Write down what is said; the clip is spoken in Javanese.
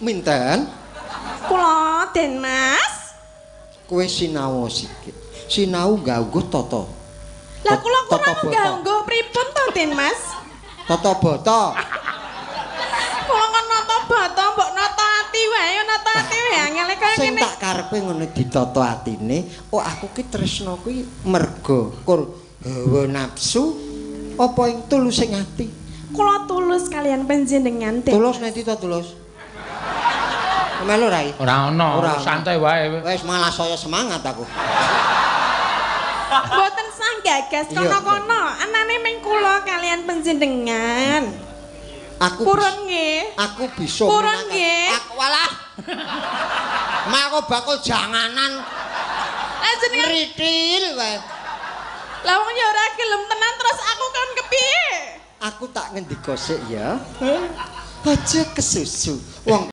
Minten? Kula Den Mas. Kowe sinau sikit. Sinau ganggo tata. Lah kula kurang ganggo pripun to Den Mas? Tata bata. Kula kan nata bata mbok nata ati wae, nata ati wae angel kaya Sing ngene. tak karepe ngono ditata atine, oh aku ki tresna kuwi merga kur hawa nafsu apa ing tulusing ati. Kula tulus kalian panjenengan Den. Tulus nek ta tulus. Melu rai. Ora ono, santai wae. Wis malah saya semangat aku. Mboten sang gagas kono-kono, anane ming kula kalian panjenengan. Aku Purun nggih. Aku bisa Purun nggih. Aku walah. Mak bakul janganan. Lah jenengan Ritil wae. lah wong ya ora gelem tenan terus aku kan kepiye? Aku tak ngendika sik ya. Aja kesusu. Wong